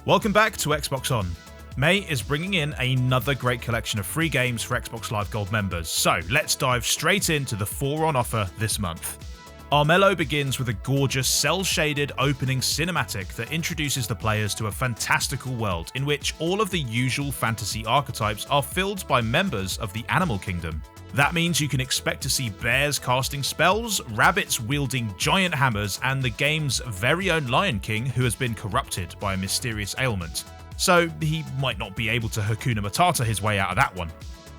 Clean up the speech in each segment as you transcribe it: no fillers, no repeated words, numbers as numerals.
Welcome back to Xbox On. May is bringing in another great collection of free games for Xbox Live Gold members, so let's dive straight into the 4 on offer this month. Armello begins with a gorgeous cel-shaded opening cinematic that introduces the players to a fantastical world in which all of the usual fantasy archetypes are filled by members of the animal kingdom. That means you can expect to see bears casting spells, rabbits wielding giant hammers, and the game's very own Lion King who has been corrupted by a mysterious ailment. So he might not be able to Hakuna Matata his way out of that one.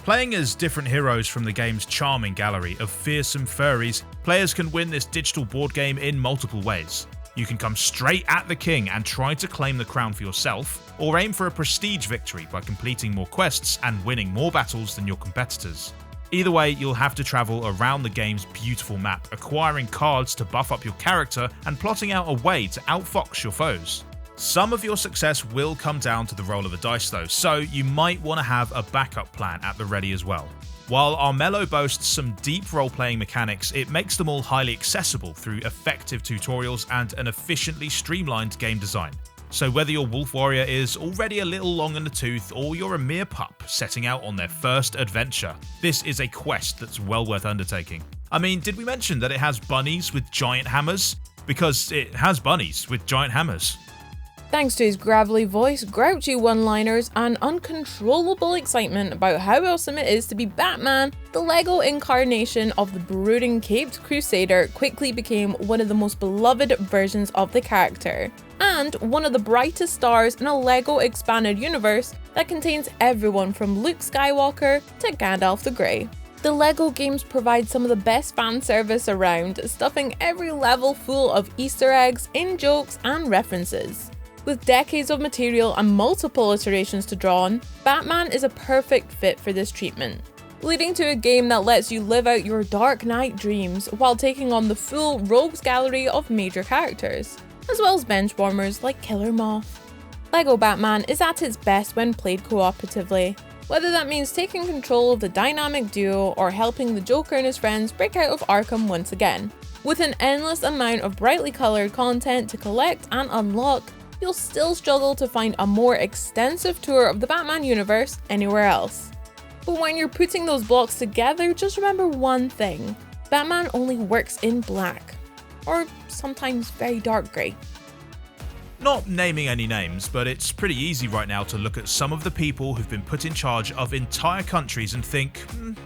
Playing as different heroes from the game's charming gallery of fearsome furries, players can win this digital board game in multiple ways. You can come straight at the king and try to claim the crown for yourself, or aim for a prestige victory by completing more quests and winning more battles than your competitors. Either way, you'll have to travel around the game's beautiful map, acquiring cards to buff up your character and plotting out a way to outfox your foes. Some of your success will come down to the roll of the dice though, so you might want to have a backup plan at the ready as well. While Armello boasts some deep role-playing mechanics, it makes them all highly accessible through effective tutorials and an efficiently streamlined game design. So whether your wolf warrior is already a little long in the tooth or you're a mere pup setting out on their first adventure, this is a quest that's well worth undertaking. I mean, did we mention that it has bunnies with giant hammers? Because it has bunnies with giant hammers. Thanks to his gravelly voice, grouchy one-liners, and uncontrollable excitement about how awesome it is to be Batman, the LEGO incarnation of the brooding caped crusader quickly became one of the most beloved versions of the character, and one of the brightest stars in a LEGO expanded universe that contains everyone from Luke Skywalker to Gandalf the Grey. The LEGO games provide some of the best fan service around, stuffing every level full of Easter eggs, in-jokes, and references. With decades of material and multiple iterations to draw on, Batman is a perfect fit for this treatment, leading to a game that lets you live out your Dark Knight dreams while taking on the full rogues gallery of major characters, as well as benchwarmers like Killer Moth. LEGO Batman is at its best when played cooperatively, whether that means taking control of the dynamic duo or helping the Joker and his friends break out of Arkham once again. With an endless amount of brightly coloured content to collect and unlock, you'll still struggle to find a more extensive tour of the Batman universe anywhere else. But when you're putting those blocks together, just remember one thing: Batman only works in black, or sometimes very dark grey. Not naming any names, but it's pretty easy right now to look at some of the people who've been put in charge of entire countries and think,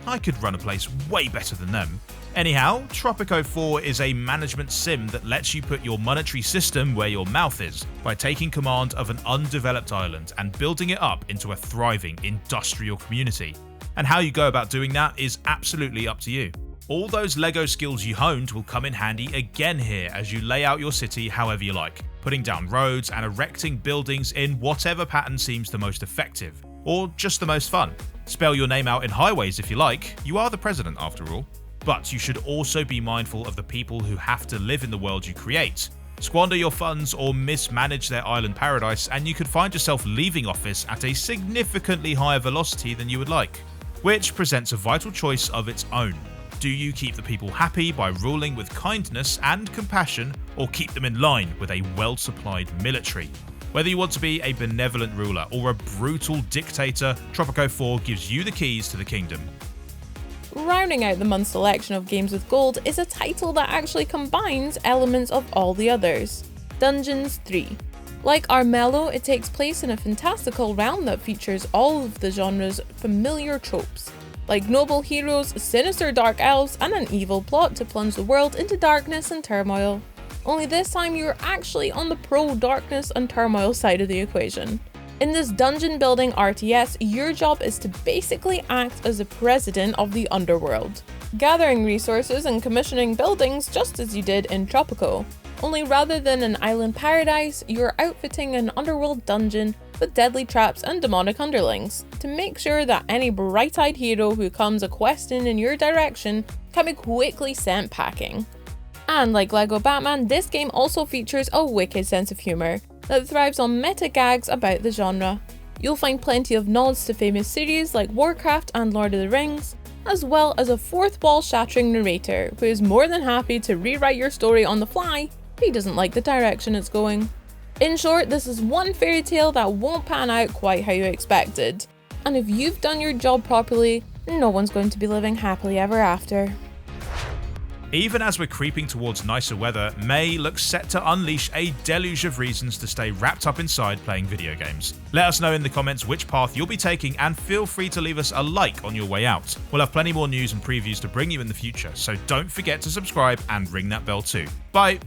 I could run a place way better than them. Anyhow, Tropico 4 is a management sim that lets you put your monetary system where your mouth is by taking command of an undeveloped island and building it up into a thriving industrial community. And how you go about doing that is absolutely up to you. All those LEGO skills you honed will come in handy again here as you lay out your city however you like, putting down roads and erecting buildings in whatever pattern seems the most effective, or just the most fun. Spell your name out in highways if you like, you are the president after all. But you should also be mindful of the people who have to live in the world you create. Squander your funds or mismanage their island paradise and you could find yourself leaving office at a significantly higher velocity than you would like, which presents a vital choice of its own. Do you keep the people happy by ruling with kindness and compassion, or keep them in line with a well-supplied military? Whether you want to be a benevolent ruler or a brutal dictator, Tropico 4 gives you the keys to the kingdom. Rounding out the month's selection of games with gold is a title that actually combines elements of all the others: Dungeons 3. Like Armello, it takes place in a fantastical realm that features all of the genre's familiar tropes, like noble heroes, sinister dark elves, and an evil plot to plunge the world into darkness and turmoil. Only this time you're actually on the pro-darkness and turmoil side of the equation. In this dungeon building RTS, your job is to basically act as the president of the underworld, gathering resources and commissioning buildings just as you did in Tropico. Only rather than an island paradise, you're outfitting an underworld dungeon with deadly traps and demonic underlings, to make sure that any bright-eyed hero who comes a-questing in your direction can be quickly sent packing. And like LEGO Batman, this game also features a wicked sense of humour that thrives on meta gags about the genre. You'll find plenty of nods to famous series like Warcraft and Lord of the Rings, as well as a fourth wall shattering narrator who is more than happy to rewrite your story on the fly if he doesn't like the direction it's going. In short, this is one fairy tale that won't pan out quite how you expected. And if you've done your job properly, no one's going to be living happily ever after. Even as we're creeping towards nicer weather, May looks set to unleash a deluge of reasons to stay wrapped up inside playing video games. Let us know in the comments which path you'll be taking, and feel free to leave us a like on your way out. We'll have plenty more news and previews to bring you in the future, so don't forget to subscribe and ring that bell too. Bye!